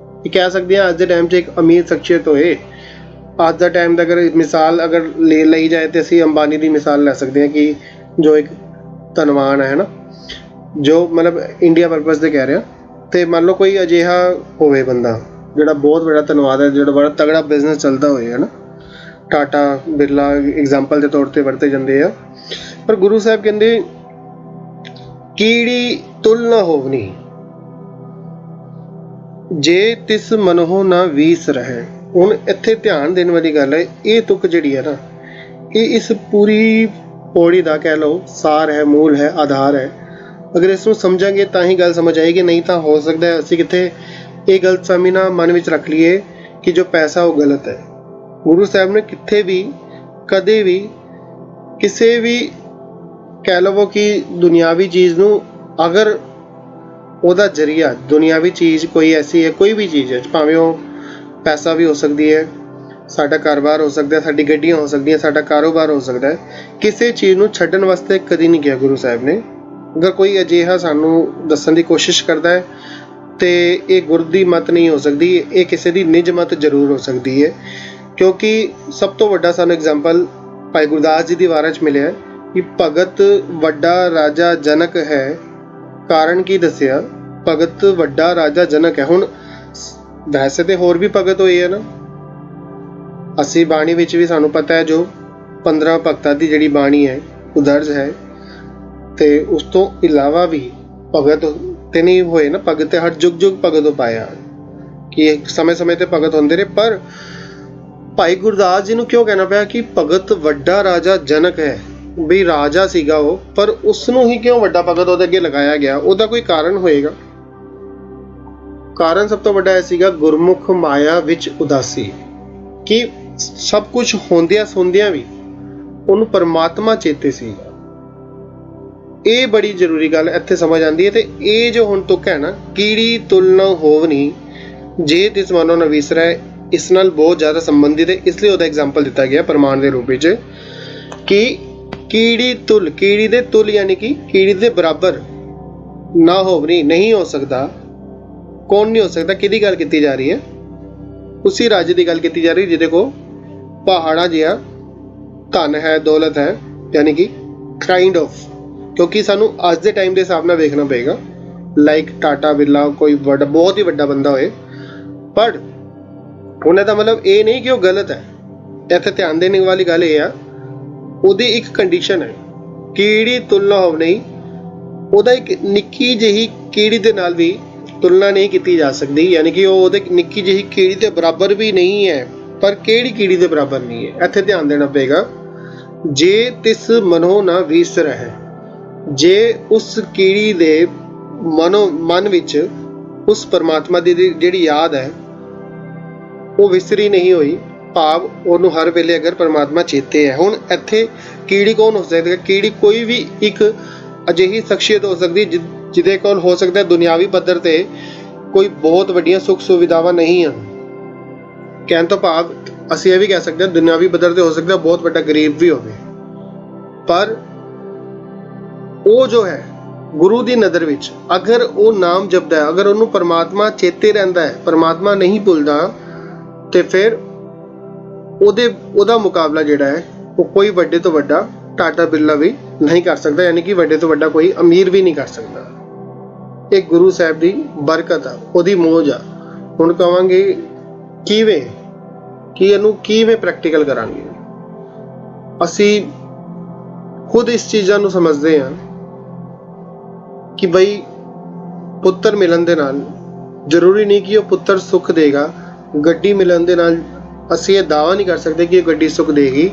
ਇਹ ਕਹਿ ਸਕਦੇ ਹਾਂ ਅੱਜ ਦੇ ਟਾਈਮ 'ਚ ਇੱਕ ਅਮੀਰ ਸ਼ਖਸੀਅਤ ਹੋਏ। ਅੱਜ ਦਾ ਟਾਈਮ ਦਾ ਅਗਰ ਮਿਸਾਲ ਅਗਰ ਲਈ ਜਾਏ ਤਾਂ ਅਸੀਂ ਅੰਬਾਨੀ ਦੀ ਮਿਸਾਲ ਲੈ ਸਕਦੇ ਹਾਂ ਕਿ ਜੋ ਇੱਕ ਧਨਵਾਨ ਹੈ ਨਾ, ਜੋ ਮਤਲਬ ਇੰਡੀਆ ਪਰਪਸ ਦੇ ਕਹਿ ਰਿਹਾ। ਅਤੇ ਮੰਨ ਲਓ ਕੋਈ ਅਜਿਹਾ ਹੋਵੇ ਬੰਦਾ ਜਿਹੜਾ ਬਹੁਤ ਵੱਡਾ ਧੰਨਵਾਦ ਹੈ, ਜਿਹੜਾ ਬੜਾ ਤਗੜਾ ਬਿਜ਼ਨਸ ਚੱਲਦਾ ਹੋਏ ਹੈ ਨਾ, ਟਾਟਾ ਬਿਰਲਾ ਐਗਜ਼ਾਮਪਲ ਦੇ ਤੌਰ 'ਤੇ ਵਰਤੇ ਜਾਂਦੇ ਆ। ਪਰ ਗੁਰੂ ਸਾਹਿਬ ਕਹਿੰਦੇ ਕੀੜੀ ਤੁਲ ਨਾ ਹੋਵਨੀ ਜੇ ਤਿਸ ਮਨਹੁ ਨਾ ਵੀਸ ਰਹਿ। ਹੁਣ ਇੱਥੇ ਧਿਆਨ ਦੇਣ ਵਾਲੀ ਗੱਲ ਹੈ, ਇਹ ਤੁਕ ਜਿਹੜੀ ਹੈ ਨਾ, ਇਹ ਇਸ ਪੂਰੀ ਪੌੜੀ ਦਾ ਕਹਿ ਲਓ ਸਾਰ ਹੈ, ਮੂਲ ਹੈ, ਆਧਾਰ ਹੈ। ਅਗਰ ਇਸ ਨੂੰ ਸਮਝਾਂਗੇ ਤਾਂ ਹੀ ਗੱਲ ਸਮਝ ਆਏਗੀ, ਨਹੀਂ ਤਾਂ ਹੋ ਸਕਦਾ ਹੈ ਅਸੀਂ ਕਿਤੇ ਇਹ ਗਲਤਫਹਿਮੀ ਨਾ ਮਨ ਵਿੱਚ ਰੱਖ ਲਈਏ ਕਿ ਜੋ ਪੈਸਾ ਉਹ ਗਲਤ ਹੈ। ਗੁਰੂ ਸਾਹਿਬ ਨੇ ਕਿੱਥੇ ਵੀ ਕਦੇ ਵੀ ਕਿਸੇ ਵੀ ਕਹਿ ਲਵੋ ਕਿ ਦੁਨਿਆਵੀ ਚੀਜ਼ ਨੂੰ, ਅਗਰ ਉਹਦਾ ਜ਼ਰੀਆ ਦੁਨਿਆਵੀ ਚੀਜ਼ ਕੋਈ ਐਸੀ ਹੈ, ਕੋਈ ਵੀ ਚੀਜ਼ ਹੈ, ਭਾਵੇਂ ਉਹ ਪੈਸਾ ਵੀ ਹੋ ਸਕਦੀ ਹੈ, ਸਾਡਾ ਕਾਰੋਬਾਰ ਹੋ ਸਕਦਾ, ਸਾਡੀ ਗੱਡੀਆਂ ਹੋ ਸਕਦੀਆਂ, ਸਾਡਾ ਕਾਰੋਬਾਰ ਹੋ ਸਕਦਾ ਹੈ, ਕਿਸੇ ਚੀਜ਼ ਨੂੰ ਛੱਡਣ ਵਾਸਤੇ ਕਦੀ ਨਹੀਂ ਕਿਹਾ ਗੁਰੂ ਸਾਹਿਬ ਨੇ। ਅਗਰ ਕੋਈ ਅਜਿਹਾ ਸਾਨੂੰ ਦੱਸਣ ਦੀ ਕੋਸ਼ਿਸ਼ ਕਰਦਾ ਹੈ ਤੇ ਇਹ ਗੁਰ ਦੀ ਮਤ ਨਹੀਂ ਹੋ ਸਕਦੀ, ਇਹ ਕਿਸੇ ਦੀ ਨਿੱਜ ਮਤ ਜ਼ਰੂਰ ਹੋ ਸਕਦੀ ਹੈ। ਕਿਉਂਕਿ ਸਭ ਤੋਂ ਵੱਡਾ ਸਾਨੂੰ ਐਗਜ਼ਾਮਪਲ ਭਾਈ ਗੁਰਦਾਸ ਜੀ ਦੀ ਵਾਰਾਂ 'ਚ ਮਿਲਿਆ ਕਿ ਭਗਤ ਵੱਡਾ ਰਾਜਾ ਜਨਕ ਹੈ। ਕਾਰਨ ਕੀ ਦੱਸਿਆ? ਭਗਤ ਵੱਡਾ ਰਾਜਾ ਜਨਕ ਹੈ। ਹੁਣ ਵੈਸੇ ਤੇ ਹੋਰ ਵੀ ਭਗਤ ਹੋਏ ਹੈ ਨਾ, ਅਸੀਂ ਬਾਣੀ ਵਿੱਚ ਵੀ ਸਾਨੂੰ ਪਤਾ ਹੈ ਜੋ 15 ਭਗਤਾਂ ਦੀ ਜਿਹੜੀ ਬਾਣੀ ਹੈ ਉਹ ਦਰਜ ਹੈ। ਤੇ ਉਸ ਤੋਂ ਇਲਾਵਾ ਵੀ ਭਗਤ ਤੇ ਨਹੀਂ ਹੋਏ ਨਾ, ਭਗਤ ਤੇ ਹਰ ਜੁਗ ਜੁਗ ਭਗਤ ਹੋ ਪਾਇਆ ਕਿ ਸਮੇਂ ਸਮੇਂ ਤੇ ਭਗਤ ਹੁੰਦੇ ਰਹੇ। ਪਰ ਭਾਈ ਗੁਰਦਾਸ ਜੀ ਨੂੰ ਕਿਉਂ ਕਹਿਣਾ ਪਿਆ ਕਿ ਭਗਤ ਵੱਡਾ ਰਾਜਾ ਜਨਕ ਹੈ? ਬਈ ਰਾਜਾ ਸੀਗਾ ਉਹ, ਪਰ ਉਸ ਨੂੰ ਹੀ ਕਿਉਂ ਵੱਡਾ ਭਗਤ ਉਹਦੇ ਅੱਗੇ ਲਗਾਇਆ ਗਿਆ? ਉਹਦਾ ਕੋਈ ਕਾਰਨ ਹੋਏਗਾ। ਕਾਰਨ ਸਭ ਤੋਂ ਵੱਡਾ ਇਹ ਸੀਗਾ ਗੁਰਮੁਖ ਮਾਇਆ ਵਿੱਚ ਉਦਾਸੀ, ਕਿ ਸਭ ਕੁਝ ਹੁੰਦਿਆਂ ਸੁਣਦਿਆਂ ਵੀ ਉਹਨੂੰ ਪਰਮਾਤਮਾ ਚੇਤੇ ਸੀਗਾ। ਇਹ ਬੜੀ ਜ਼ਰੂਰੀ ਗੱਲ ਇੱਥੇ ਸਮਝ ਆਉਂਦੀ ਹੈ। ਤੇ ਇਹ ਜੋ ਹੁਣ ਤੁਕ ਹੈ ਨਾ, ਕੀੜੀ ਤੁਲ ਨਾ ਹੋਵਨੀ ਜੇ ਤਿਸ ਮਨੋ ਨ ਵਿਸਰੈ, ਇਸ ਨਾਲ ਬਹੁਤ ਜ਼ਿਆਦਾ ਸੰਬੰਧਿਤ ਹੈ। ਇਸ ਲਈ ਉਹਦਾ ਐਗਜ਼ਾਮਪਲ ਦਿੱਤਾ ਗਿਆ ਪ੍ਰਮਾਣ ਦੇ ਰੂਪ ਵਿੱਚ ਕਿ ਕੀੜੀ ਤੁਲ, ਕੀੜੀ ਦੇ ਤੁਲ ਯਾਨੀ ਕਿ ਕੀੜੀ ਦੇ ਬਰਾਬਰ ਨਾ ਹੋਵਨੀ, ਨਹੀਂ ਹੋ ਸਕਦਾ। ਕੌਣ ਨਹੀਂ ਹੋ ਸਕਦਾ? ਕਿਹਦੀ ਗੱਲ ਕੀਤੀ ਜਾ ਰਹੀ ਹੈ? ਉਸੇ ਰਾਜੇ ਦੀ ਗੱਲ ਕੀਤੀ ਜਾ ਰਹੀ ਜਿਹਦੇ ਕੋਲ ਪਹਾੜਾ ਜਿਹਾ ਧਨ ਹੈ, ਦੌਲਤ ਹੈ, ਯਾਨੀ ਕਿ ਕਾਈਂਡ ਆਫ। ਕਿਉਂਕਿ ਸਾਨੂੰ ਅੱਜ ਦੇ ਟਾਈਮ ਦੇ ਹਿਸਾਬ ਨਾਲ ਵੇਖਣਾ ਪਏਗਾ, ਲਾਈਕ ਟਾਟਾ ਬਿਰਲਾ ਕੋਈ ਵੱਡਾ ਬਹੁਤ ਹੀ ਵੱਡਾ ਬੰਦਾ ਹੋਏ, ਪਰ ਉਹਨਾਂ ਦਾ ਮਤਲਬ ਇਹ ਨਹੀਂ ਕਿ ਉਹ ਗਲਤ ਹੈ। ਇੱਥੇ ਧਿਆਨ ਦੇਣ ਵਾਲੀ ਗੱਲ ਇਹ ਆ, ਉਹਦੀ ਇੱਕ ਕੰਡੀਸ਼ਨ ਹੈ, ਕੀੜੀ ਤੁਲਨਾ ਹੋ ਨਹੀਂ, ਉਹਦਾ ਇੱਕ ਨਿੱਕੀ ਜਿਹੀ ਕੀੜੀ ਦੇ ਨਾਲ ਵੀ ਤੁਲਨਾ ਨਹੀਂ ਕੀਤੀ ਜਾ ਸਕਦੀ, ਯਾਨੀ ਕਿ ਉਹ ਉਹਦੇ ਨਿੱਕੀ ਜਿਹੀ ਕੀੜੀ ਦੇ ਬਰਾਬਰ ਵੀ ਨਹੀਂ ਹੈ। ਪਰ ਕਿਹੜੀ ਕੀੜੀ ਦੇ ਬਰਾਬਰ ਨਹੀਂ ਹੈ, ਇੱਥੇ ਧਿਆਨ ਦੇਣਾ ਪਏਗਾ। ਜੇ ਤਿਸ ਮਨੋ ਨਾ ਵਿਸਰੈ ਹੈ, ਜੇ ਉਸ ਕੀੜੀ ਦੇ ਮਨ ਵਿੱਚ ਉਸ ਪਰਮਾਤਮਾ ਦੀ ਜਿਹੜੀ ਯਾਦ ਹੈ ਉਹ ਵਿਸਰੀ ਨਹੀਂ ਹੋਈ, ਭਾਵ ਉਹਨੂੰ ਹਰ ਵੇਲੇ ਅਗਰ ਪਰਮਾਤਮਾ ਚੇਤੇ ਹੈ। ਹੁਣ ਇੱਥੇ ਕੀੜੀ ਕੌਣ ਹੋ ਸਕਦਾ? ਕੀੜੀ ਕੋਈ ਵੀ ਇੱਕ ਅਜਿਹੀ ਸ਼ਖਸੀਅਤ ਹੋ ਸਕਦੀ ਜਿਹਦੇ ਕੋਲ ਹੋ ਸਕਦਾ ਦੁਨਿਆਵੀ ਪੱਧਰ ਤੇ ਕੋਈ ਬਹੁਤ ਵੱਡੀਆਂ ਸੁੱਖ ਸੁਵਿਧਾਵਾਂ ਨਹੀਂ ਹਨ। ਕਹਿਣ ਤੋਂ ਭਾਵ ਅਸੀਂ ਇਹ ਵੀ ਕਹਿ ਸਕਦੇ ਹਾਂ ਦੁਨਿਆਵੀ ਪੱਧਰ ਤੇ ਹੋ ਸਕਦਾ ਬਹੁਤ ਵੱਡਾ ਗਰੀਬ ਵੀ ਹੋਵੇ, ਪਰ ਉਹ ਜੋ ਹੈ ਗੁਰੂ ਦੀ ਨਜ਼ਰ ਵਿੱਚ ਅਗਰ ਉਹ ਨਾਮ ਜਪਦਾ ਹੈ, ਅਗਰ ਉਹਨੂੰ ਪਰਮਾਤਮਾ ਚੇਤੇ ਰਹਿੰਦਾ ਹੈ, ਪਰਮਾਤਮਾ ਨਹੀਂ ਭੁੱਲਦਾ, ਤੇ ਫਿਰ ਉਹਦਾ ਮੁਕਾਬਲਾ ਜਿਹੜਾ ਹੈ ਉਹ ਕੋਈ ਵੱਡੇ ਤੋਂ ਵੱਡਾ ਟਾਟਾ ਬਿਰਲਾ ਵੀ ਨਹੀਂ ਕਰ ਸਕਦਾ, ਯਾਨੀ ਕਿ ਵੱਡੇ ਤੋਂ ਵੱਡਾ ਕੋਈ ਅਮੀਰ ਵੀ ਨਹੀਂ ਕਰ ਸਕਦਾ। ਇਹ ਗੁਰੂ ਸਾਹਿਬ ਦੀ ਬਰਕਤ ਆ, ਉਹਦੀ ਮੌਜ ਆ। ਹੁਣ ਕਹਾਂਗੇ ਕਿਵੇਂ, ਕਿ ਇਹਨੂੰ ਕਿਵੇਂ ਪ੍ਰੈਕਟੀਕਲ ਕਰਾਂਗੇ? ਅਸੀਂ ਖੁਦ ਇਸ ਚੀਜ਼ਾਂ ਨੂੰ ਸਮਝਦੇ ਹਾਂ ਕਿ ਬਈ ਪੁੱਤਰ ਮਿਲਣ ਦੇ ਨਾਲ ਜ਼ਰੂਰੀ ਨਹੀਂ ਕਿ ਉਹ ਪੁੱਤਰ ਸੁੱਖ ਦੇਗਾ। ਗੱਡੀ ਮਿਲਣ ਦੇ ਨਾਲ ਅਸੀਂ ਇਹ ਦਾਅਵਾ ਨਹੀਂ ਕਰ ਸਕਦੇ ਕਿ ਇਹ ਗੱਡੀ ਸੁੱਖ ਦੇਗੀ।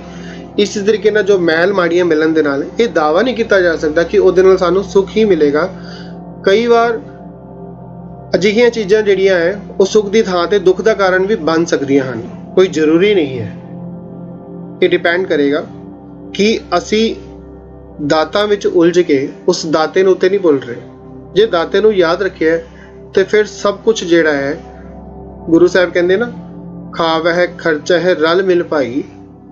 ਇਸ ਤਰੀਕੇ ਨਾਲ ਜੋ ਮਹਿਲ ਮਾੜੀਆਂ ਮਿਲਣ ਦੇ ਨਾਲ ਇਹ ਦਾਅਵਾ ਨਹੀਂ ਕੀਤਾ ਜਾ ਸਕਦਾ ਕਿ ਉਹਦੇ ਨਾਲ ਸਾਨੂੰ ਸੁੱਖ ਹੀ ਮਿਲੇਗਾ। ਕਈ ਵਾਰ ਅਜਿਹੀਆਂ ਚੀਜ਼ਾਂ ਜਿਹੜੀਆਂ ਹੈ ਉਹ ਸੁੱਖ ਦੀ ਥਾਂ ਤੇ ਦੁੱਖ ਦਾ ਕਾਰਨ ਵੀ ਬਣ ਸਕਦੀਆਂ ਹਨ, ਕੋਈ ਜ਼ਰੂਰੀ ਨਹੀਂ ਹੈ। ਇਹ ਡਿਪੈਂਡ ਕਰੇਗਾ ਕਿ ਅਸੀਂ ਦਾਤਾਂ ਵਿੱਚ ਉਲਝ ਕੇ ਉਸ ਦਾਤੇ ਨੂੰ ਉੱਤੇ ਨਹੀਂ ਭੁੱਲ ਰਹੇ। ਜੇ ਦਾਤੇ ਨੂੰ ਯਾਦ ਰੱਖਿਆ ਤੇ ਫਿਰ ਸਭ ਕੁਝ ਜਿਹੜਾ ਹੈ, ਗੁਰੂ ਸਾਹਿਬ ਕਹਿੰਦੇ ਨਾ, ਖਾਵਹਿ ਖਰਚਾ ਹੈ ਰਲ ਮਿਲ ਭਾਈ,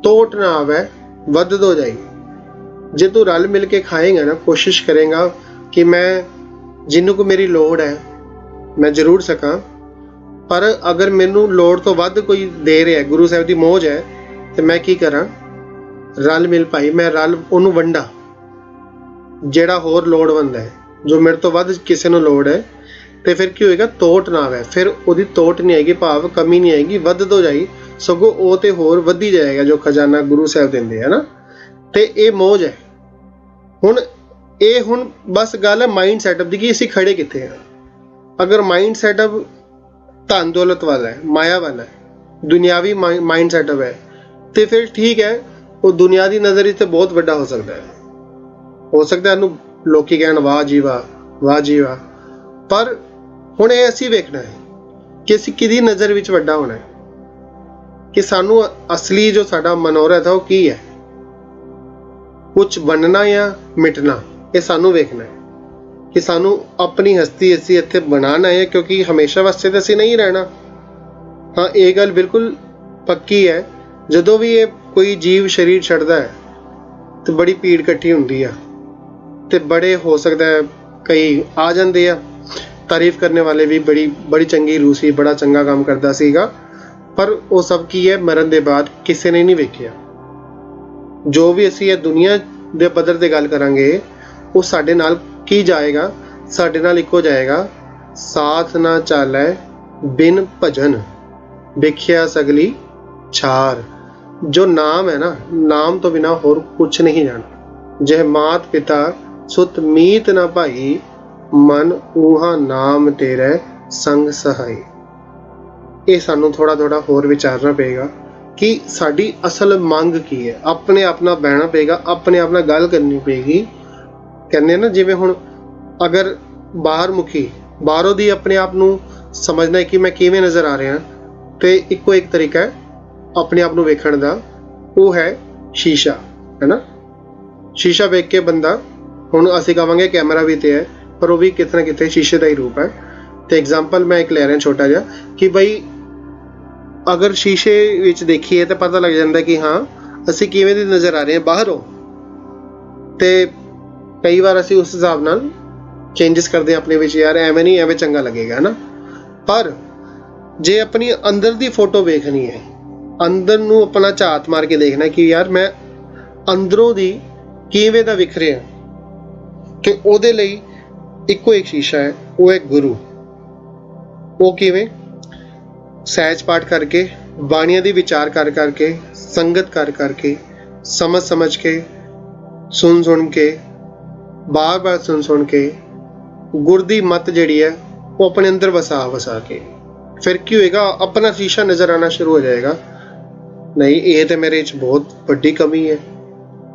ਤੋਟ ਨਾ ਆਵੈ ਵੱਧ ਦੋ ਜਾਈ। ਜੇ ਤੂੰ ਰਲ ਮਿਲ ਕੇ ਖਾਏਗਾ ਨਾ, ਕੋਸ਼ਿਸ਼ ਕਰੇਗਾ ਕਿ ਮੈਂ ਜਿਹਨੂੰ ਕੋ ਮੇਰੀ ਲੋੜ ਹੈ ਮੈਂ ਜ਼ਰੂਰ ਸਕਾਂ, ਪਰ ਅਗਰ ਮੈਨੂੰ ਲੋੜ ਤੋਂ ਵੱਧ ਕੋਈ ਦੇ ਰਿਹਾ, ਗੁਰੂ ਸਾਹਿਬ ਦੀ ਮੌਜ ਹੈ, ਤੇ ਮੈਂ ਕੀ ਕਰਾਂ? ਰਲ ਮਿਲ ਭਾਈ, ਮੈਂ ਰਲ ਉਹਨੂੰ ਵੰਡਾ। ਜਿਹੜਾ ਹੋਰ ਲੋੜਵੰਦ ਹੈ, ਜੋ ਮੇਰੇ ਤੋਂ ਵੱਧ ਕਿਸੇ ਨੂੰ ਲੋੜ ਹੈ, ਤੇ ਫਿਰ ਕੀ ਹੋਏਗਾ? ਤੋਟ ਨਾ ਆਵੇ, ਫਿਰ ਉਹਦੀ ਤੋਟ ਨਹੀਂ ਆਏਗੀ, ਭਾਵ ਕਮੀ ਨਹੀਂ ਆਏਗੀ, ਵੱਧ ਤੋਂ ਜਾਈ, ਸਗੋਂ ਉਹ ਤੇ ਹੋਰ ਵਧੀ ਜਾਏਗਾ ਜੋ ਖਜ਼ਾਨਾ ਗੁਰੂ ਸਾਹਿਬ ਦਿੰਦੇ ਹੈ ਨਾ। ਤੇ ਇਹ ਮੌਜ ਹੈ। ਹੁਣ ਬਸ ਗੱਲ ਹੈ ਮਾਈਂਡ ਸੈਟਅਪ ਦੀ, ਕਿ ਅਸੀਂ ਖੜੇ ਕਿੱਥੇ ਹਾਂ। ਅਗਰ ਮਾਈਂਡ ਸੈਟਅਪ ਧਨ ਦੌਲਤ ਵਾਲਾ ਹੈ, ਮਾਇਆ ਵਾਲਾ ਹੈ, ਦੁਨਿਆਵੀ ਮਾਈਂਡ ਸੈਟਅਪ ਹੈ, ਤੇ ਫਿਰ ਠੀਕ ਹੈ, ਉਹ ਦੁਨੀਆ ਦੀ ਨਜ਼ਰ ਵਿੱਚ ਬਹੁਤ ਵੱਡਾ ਹੋ ਸਕਦਾ ਹੈ। ਉਹਨੂੰ ਲੋਕੀ ਕਹਿਣ ਵਾਹ ਜੀ ਵਾਹ, ਵਾਹ ਜੀ ਵਾਹ। ਪਰ ਹੁਣ ਇਹ ਅਸੀਂ ਵੇਖਣਾ ਹੈ ਕਿ ਅਸੀਂ ਕਿਹਦੀ ਨਜ਼ਰ ਵਿੱਚ ਵੱਡਾ ਹੋਣਾ ਹੈ, ਕਿ ਸਾਨੂੰ ਅਸਲੀ ਜੋ ਸਾਡਾ ਮਨੋਰਥ ਹੈ ਉਹ ਕੀ ਹੈ। ਕੁਝ ਬਣਨਾ ਜਾਂ ਮਿਟਣਾ, ਇਹ ਸਾਨੂੰ ਵੇਖਣਾ ਹੈ ਕਿ ਸਾਨੂੰ ਆਪਣੀ ਹਸਤੀ ਅਸੀਂ ਇੱਥੇ ਬਣਾਉਣਾ ਹੈ, ਕਿਉਂਕਿ ਹਮੇਸ਼ਾ ਵਾਸਤੇ ਤਾਂ ਅਸੀਂ ਨਹੀਂ ਰਹਿਣਾ। ਹਾਂ, ਇਹ ਗੱਲ ਬਿਲਕੁਲ ਪੱਕੀ ਹੈ, ਜਦੋਂ ਵੀ ਇਹ ਕੋਈ ਜੀਵ ਸਰੀਰ ਛੱਡਦਾ ਹੈ ਤੇ ਬੜੀ ਭੀੜ ਇਕੱਠੀ ਹੁੰਦੀ ਆ, ਤੇ ਬੜੇ ਹੋ ਸਕਦਾ ਹੈ ਕਈ ਆ ਜਾਂਦੇ ਆ, ਤਾਰੀਫ ਕਰਨੇ ਵਾਲੇ ਵੀ, ਬੜੀ ਚੰਗੀ ਰੂਹ ਸੀ, ਬੜਾ ਚੰਗਾ ਕੰਮ ਕਰਦਾ ਸੀਗਾ, ਪਰ ਉਹ ਸਭ ਕੀ ਹੈ, ਮਰਨ ਦੇ ਬਾਅਦ ਕਿਸੇ ਨੇ ਨਹੀਂ ਵੇਖਿਆ। ਜੋ ਵੀ ਅਸੀਂ ਇਹ ਦੁਨੀਆ ਦੇ ਪੱਧਰ ਤੇ ਗੱਲ ਕਰਾਂਗੇ, ਉਹ ਸਾਡੇ ਨਾਲ ਕੀ ਜਾਏਗਾ? ਸਾਡੇ ਨਾਲ ਇੱਕੋ ਜਾਏਗਾ, ਸਾਥ ਨਾ ਚਾਲੈ ਬਿਨ ਭਜਨ, ਵੇਖਿਆ ਸਗਲੀ ਛਾਰ। ਜੋ ਨਾਮ ਹੈ ਨਾ, ਨਾਮ ਤੋਂ ਬਿਨਾ ਹੋਰ ਕੁਛ ਨਹੀਂ ਜਾਣਾ। ਜਹ ਮਾਤ ਪਿਤਾ ਸੁਤ ਮੀਤ ਨਾ ਭਾਈ, ਮਨ ਊਹਾ ਨਾਮ ਤੇਰੇ ਸੰਗ ਸਹਾਈ। ਇਹ ਸਾਨੂੰ ਥੋੜਾ ਹੋਰ ਵਿਚਾਰਨਾ ਪਏਗਾ ਕਿ ਸਾਡੀ ਅਸਲ ਮੰਗ ਕੀ ਹੈ। ਆਪਣੇ ਆਪ ਨਾਲ ਬਹਿਣਾ ਪਏਗਾ, ਆਪਣੇ ਆਪ ਨਾਲ ਗੱਲ ਕਰਨੀ ਪਏਗੀ। ਕਹਿੰਦੇ ਨਾ, ਜਿਵੇਂ ਹੁਣ ਅਗਰ ਬਾਹਰੋਂ ਦੀ ਆਪਣੇ ਆਪ ਨੂੰ ਸਮਝਣਾ ਹੈ ਕਿ ਮੈਂ ਕਿਵੇਂ ਨਜ਼ਰ ਆ ਰਿਹਾ, ਤੇ ਇੱਕੋ ਇੱਕ ਤਰੀਕਾ ਹੈ ਆਪਣੇ ਆਪ ਨੂੰ ਵੇਖਣ ਦਾ, ਉਹ ਹੈ ਸ਼ੀਸ਼ਾ, ਹੈ ਨਾ। ਸ਼ੀਸ਼ਾ ਵੇਖ ਕੇ ਬੰਦਾ, ਹੁਣ ਅਸੀਂ ਕਹਾਂਗੇ ਕੈਮਰਾ ਵੀ ਤੇ ਹੈ, ਪਰ ਉਹ ਵੀ ਕਿਤੇ ਨਾ ਕਿਤੇ ਸ਼ੀਸ਼ੇ ਦਾ ਹੀ ਰੂਪ ਹੈ। ਤੇ ਐਗਜ਼ਾਮਪਲ ਮੈਂ ਇੱਕ ਲੈ ਰਿਹਾ ਛੋਟਾ ਜਿਹਾ, ਕਿ ਬਈ ਅਗਰ ਸ਼ੀਸ਼ੇ ਵਿੱਚ ਦੇਖੀਏ ਤਾਂ ਪਤਾ ਲੱਗ ਜਾਂਦਾ ਕਿ ਹਾਂ ਅਸੀਂ ਕਿਵੇਂ ਦੀ ਨਜ਼ਰ ਆ ਰਹੇ ਹਾਂ ਬਾਹਰੋਂ, ਤੇ ਕਈ ਵਾਰ ਅਸੀਂ ਉਸ ਹਿਸਾਬ ਨਾਲ ਚੇਂਜਸ ਕਰਦੇ ਹਾਂ ਆਪਣੇ ਵਿੱਚ, ਯਾਰ ਐਵੇਂ ਨਹੀਂ, ਐਵੇਂ ਚੰਗਾ ਲੱਗੇਗਾ, ਹੈ ਨਾ। ਪਰ ਜੇ ਆਪਣੀ ਅੰਦਰ ਦੀ ਫੋਟੋ ਵੇਖਣੀ ਹੈ, ਅੰਦਰ ਨੂੰ ਆਪਣਾ ਝਾਤ ਮਾਰ ਕੇ ਦੇਖਣਾ ਕਿ ਯਾਰ ਮੈਂ ਅੰਦਰੋਂ ਦੀ ਕਿਵੇਂ ਦਾ ਵਿਖ ਰਿਹਾ, ਕਿ ਉਹਦੇ ਲਈ ਇੱਕੋ ਇੱਕ ਸ਼ੀਸ਼ਾ ਹੈ, ਉਹ ਹੈ ਗੁਰੂ। ਉਹ ਕਿਵੇਂ? ਸਹਿਜ ਪਾਠ ਕਰਕੇ, ਬਾਣੀਆਂ ਦੀ ਵਿਚਾਰ ਕਰਕੇ, ਸੰਗਤ ਕਰਕੇ, ਸਮਝ ਕੇ, ਸੁਣ ਕੇ, ਬਾਰ ਸੁਣ ਕੇ, ਗੁਰ ਦੀ ਮੱਤ ਜਿਹੜੀ ਹੈ ਉਹ ਆਪਣੇ ਅੰਦਰ ਵਸਾ ਕੇ, ਫਿਰ ਕੀ ਹੋਏਗਾ? ਆਪਣਾ ਸ਼ੀਸ਼ਾ ਨਜ਼ਰ ਆਉਣਾ ਸ਼ੁਰੂ ਹੋ ਜਾਏਗਾ। ਨਹੀਂ, ਇਹ ਤੇ ਮੇਰੇ 'ਚ ਬਹੁਤ ਵੱਡੀ ਕਮੀ ਹੈ,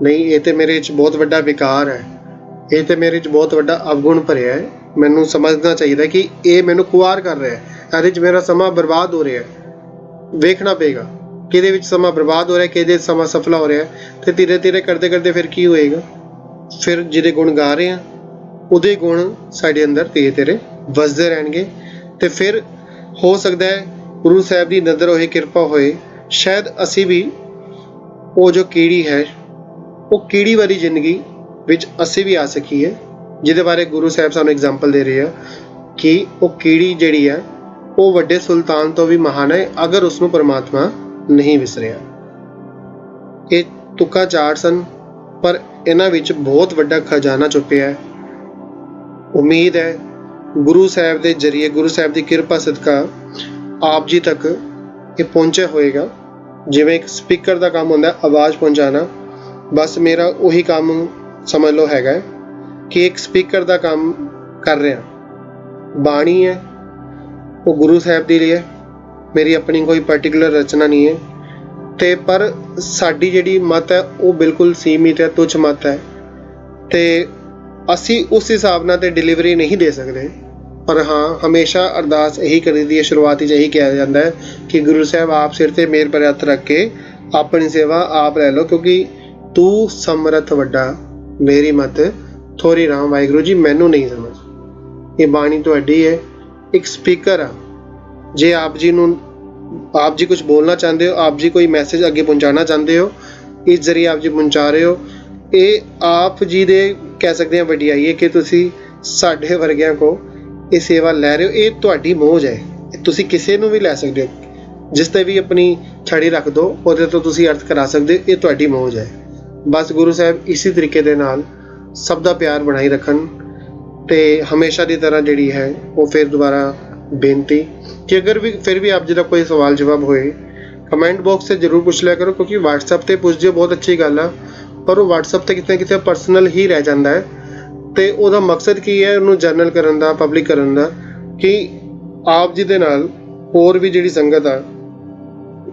ਨਹੀਂ ਇਹ ਤੇ ਮੇਰੇ 'ਚ ਬਹੁਤ ਵੱਡਾ ਵਿਕਾਰ ਹੈ, ਇਹ ਤੇ ਮੇਰੇ 'ਚ ਬਹੁਤ ਵੱਡਾ ਅਵਗੁਣ ਭਰਿਆ ਹੈ। ਮੈਨੂੰ ਸਮਝਣਾ ਚਾਹੀਦਾ ਕਿ ਇਹ ਮੈਨੂੰ ਖੁਆਰ ਕਰ ਰਿਹਾ ਹੈ, ਇਹਦੇ 'ਚ ਮੇਰਾ ਸਮਾਂ ਬਰਬਾਦ ਹੋ ਰਿਹਾ ਹੈ। ਵੇਖਣਾ ਪਏਗਾ ਕਿਹਦੇ ਵਿੱਚ ਸਮਾਂ ਬਰਬਾਦ ਹੋ ਰਿਹਾ, ਕਿਹਦੇ ਸਮਾਂ ਸਫਲਾ ਹੋ ਰਿਹਾ, ਤੇ ਧੀਰੇ ਕਰਦੇ ਫਿਰ ਕੀ ਹੋਏਗਾ? ਫਿਰ ਜਿਹਦੇ ਗੁਣ ਗਾ ਰਹੇ ਆ, ਉਹਦੇ ਗੁਣ ਸਾਡੇ ਅੰਦਰ ਧੀਰੇ ਵਸਦੇ ਰਹਿਣਗੇ। ਤੇ ਫਿਰ ਹੋ ਸਕਦਾ ਹੈ ਗੁਰੂ ਸਾਹਿਬ ਦੀ ਨਜ਼ਰ ਹੋਏ, ਕਿਰਪਾ ਹੋਏ, ਸ਼ਾਇਦ ਅਸੀਂ ਵੀ ਉਹ ਜੋ ਕੀੜੀ ਹੈ, ਉਹ ਕੀੜੀ ਵਾਲੀ ਜ਼ਿੰਦਗੀ ਵਿੱਚ ਅਸੀਂ ਵੀ ਆ ਸਕੀਏ, ਜਿਹਦੇ ਬਾਰੇ ਗੁਰੂ ਸਾਹਿਬ ਸਾਨੂੰ ਐਗਜ਼ਾਮਪਲ ਦੇ ਰਹੇ ਆ ਕਿ ਉਹ ਕੀੜੀ ਜਿਹੜੀ ਹੈ ਉਹ ਵੱਡੇ ਸੁਲਤਾਨ ਤੋਂ ਵੀ ਮਹਾਨ ਹੈ, ਅਗਰ ਉਸਨੂੰ ਪਰਮਾਤਮਾ ਨਹੀਂ ਵਿਸਰਿਆ। ਇਹ ਤੁੱਕਾ ਝਾੜ ਸਨ, ਪਰ ਇਹਨਾਂ ਵਿੱਚ ਬਹੁਤ ਵੱਡਾ ਖਜ਼ਾਨਾ ਛੁਪਿਆ ਹੈ। ਉਮੀਦ ਹੈ ਗੁਰੂ ਸਾਹਿਬ ਦੇ ਜ਼ਰੀਏ, ਗੁਰੂ ਸਾਹਿਬ ਦੀ ਕਿਰਪਾ ਸਦਕਾ ਆਪ ਜੀ ਤੱਕ ਇਹ ਪਹੁੰਚਿਆ ਹੋਏਗਾ। ਜਿਵੇਂ ਇੱਕ ਸਪੀਕਰ ਦਾ ਕੰਮ ਹੁੰਦਾ ਆਵਾਜ਼ ਪਹੁੰਚਾਉਣਾ, ਬਸ ਮੇਰਾ ਉਹੀ ਕੰਮ ਸਮਝ ਲਓ ਹੈਗਾ ਕਿ ਇੱਕ ਸਪੀਕਰ ਦਾ ਕੰਮ ਕਰ ਰਿਹਾ। ਬਾਣੀ ਹੈ ਉਹ ਗੁਰੂ ਸਾਹਿਬ ਦੀ ਲਈ ਹੈ, ਮੇਰੀ ਆਪਣੀ ਕੋਈ ਪਾਰਟਿਕੂਲਰ ਰਚਨਾ ਨਹੀਂ ਹੈ। ਤੇ ਪਰ ਸਾਡੀ ਜਿਹੜੀ ਮੱਤ ਹੈ ਉਹ ਬਿਲਕੁਲ ਸੀਮਿਤ ਹੈ, ਤੁੱਛ ਮੱਤ ਹੈ, ਤੇ ਅਸੀਂ ਉਸ ਹਿਸਾਬ ਨਾਲ ਤੇ ਡਿਲੀਵਰੀ ਨਹੀਂ ਦੇ ਸਕਦੇ। ਪਰ ਹਾਂ, ਹਮੇਸ਼ਾ ਅਰਦਾਸ ਇਹੀ ਕਰੀਦੀ ਹੈ, ਸ਼ੁਰੂਆਤ ਵਿੱਚ ਇਹੀ ਕਿਹਾ ਜਾਂਦਾ ਹੈ ਕਿ ਗੁਰੂ ਸਾਹਿਬ ਆਪ ਸਿਰ ਤੇ ਮੇਰ ਪਰ ਹੱਥ ਰੱਖ ਕੇ ਆਪਣੀ ਸੇਵਾ ਆਪ ਲੈ ਲਓ, ਕਿਉਂਕਿ ਤੂੰ ਸਮਰੱਥ ਵੱਡਾ, ਮੇਰੀ ਮੱਤ ਥੋੜੀ ਰਾਮ। ਵਾਹਿਗੁਰੂ ਜੀ, ਮੈਨੂੰ ਨਹੀਂ ਸਮਝ। ਇਹ ਬਾਣੀ ਤੁਹਾਡੀ ਹੈ, ਇੱਕ ਸਪੀਕਰ ਆ। ਜੇ ਆਪ ਜੀ ਨੂੰ ਆਪ ਜੀ ਕੁਝ ਬੋਲਣਾ ਚਾਹੁੰਦੇ ਹੋ, ਆਪ ਜੀ ਕੋਈ ਮੈਸੇਜ ਅੱਗੇ ਪਹੁੰਚਾਉਣਾ ਚਾਹੁੰਦੇ ਹੋ, ਇਸ ਜ਼ਰੀਏ ਆਪ ਜੀ ਪਹੁੰਚਾ ਰਹੇ ਹੋ। ਇਹ ਆਪ ਜੀ ਦੇ ਕਹਿ ਸਕਦੇ ਹਾਂ ਵਡਿਆਈ ਹੈ ਕਿ ਤੁਸੀਂ ਸਾਡੇ ਵਰਗਿਆਂ ਕੋ ਇਹ ਸੇਵਾ ਲੈ ਰਹੇ ਹੋ। ਇਹ ਤੁਹਾਡੀ ਮੌਜ ਹੈ, ਤੁਸੀਂ ਕਿਸੇ ਨੂੰ ਵੀ ਲੈ ਸਕਦੇ ਹੋ, ਜਿਸ 'ਤੇ ਵੀ ਆਪਣੀ ਛੜੀ ਰੱਖ ਦਿਓ, ਉਹਦੇ ਤੋਂ ਤੁਸੀਂ ਅਰਥ ਕਰਾ ਸਕਦੇ ਹੋ। ਇਹ ਤੁਹਾਡੀ ਮੌਜ ਹੈ। ਬਸ ਗੁਰੂ ਸਾਹਿਬ ਇਸੇ ਤਰੀਕੇ ਦੇ ਨਾਲ ਸਭ ਦਾ ਪਿਆਰ ਬਣਾਈ ਰੱਖਣ। ਅਤੇ ਹਮੇਸ਼ਾ ਦੀ ਤਰ੍ਹਾਂ ਜਿਹੜੀ ਹੈ ਉਹ ਫਿਰ ਦੁਬਾਰਾ ਬੇਨਤੀ ਕਿ ਅਗਰ ਵੀ ਫਿਰ ਵੀ ਆਪ ਜੀ ਦਾ ਕੋਈ ਸਵਾਲ ਜਵਾਬ ਹੋਏ, ਕਮੈਂਟ ਬਾਕਸ 'ਤੇ ਜ਼ਰੂਰ ਪੁੱਛ ਲਿਆ ਕਰੋ, ਕਿਉਂਕਿ WhatsApp 'ਤੇ ਪੁੱਛ ਦਿਓ, ਬਹੁਤ ਅੱਛੀ ਗੱਲ ਆ, ਪਰ ਉਹ WhatsApp 'ਤੇ ਕਿਤੇ ਨਾ ਕਿਤੇ ਪਰਸਨਲ ਹੀ ਰਹਿ ਜਾਂਦਾ ਹੈ। ਅਤੇ ਉਹਦਾ ਮਕਸਦ ਕੀ ਹੈ, ਉਹਨੂੰ ਜਨਰਲ ਕਰਨ ਦਾ, ਪਬਲਿਕ ਕਰਨ ਦਾ, ਕਿ ਆਪ ਜੀ ਦੇ ਨਾਲ ਹੋਰ ਵੀ ਜਿਹੜੀ ਸੰਗਤ ਆ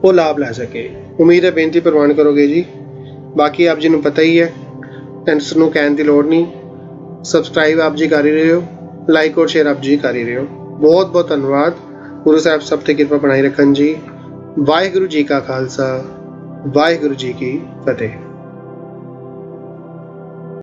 ਉਹ ਲਾਭ ਲੈ ਸਕੇ। ਉਮੀਦ ਹੈ ਬੇਨਤੀ ਪ੍ਰਵਾਨ ਕਰੋਗੇ ਜੀ। ਬਾਕੀ ਆਪ ਜੀ ਨੂੰ ਪਤਾ ਹੀ ਹੈ, ਇਸ ਨੂੰ ਕਹਿਣ ਦੀ ਲੋੜ ਨਹੀਂ। ਸਬਸਕ੍ਰਾਈਬ ਆਪ ਜੀ ਕਰ ਹੀ ਰਹੇ ਹੋ, ਲਾਈਕ ਔਰ ਸ਼ੇਅਰ ਆਪ ਜੀ ਕਰ ਹੀ ਰਹੇ ਹੋ। ਬਹੁਤ ਬਹੁਤ ਧੰਨਵਾਦ। ਗੁਰੂ ਸਾਹਿਬ ਸਭ 'ਤੇ ਕਿਰਪਾ ਬਣਾਈ ਰੱਖਣ ਜੀ। ਵਾਹਿਗੁਰੂ ਜੀ ਕਾ ਖਾਲਸਾ, ਵਾਹਿਗੁਰੂ ਜੀ ਕੀ ਫਤਿਹ।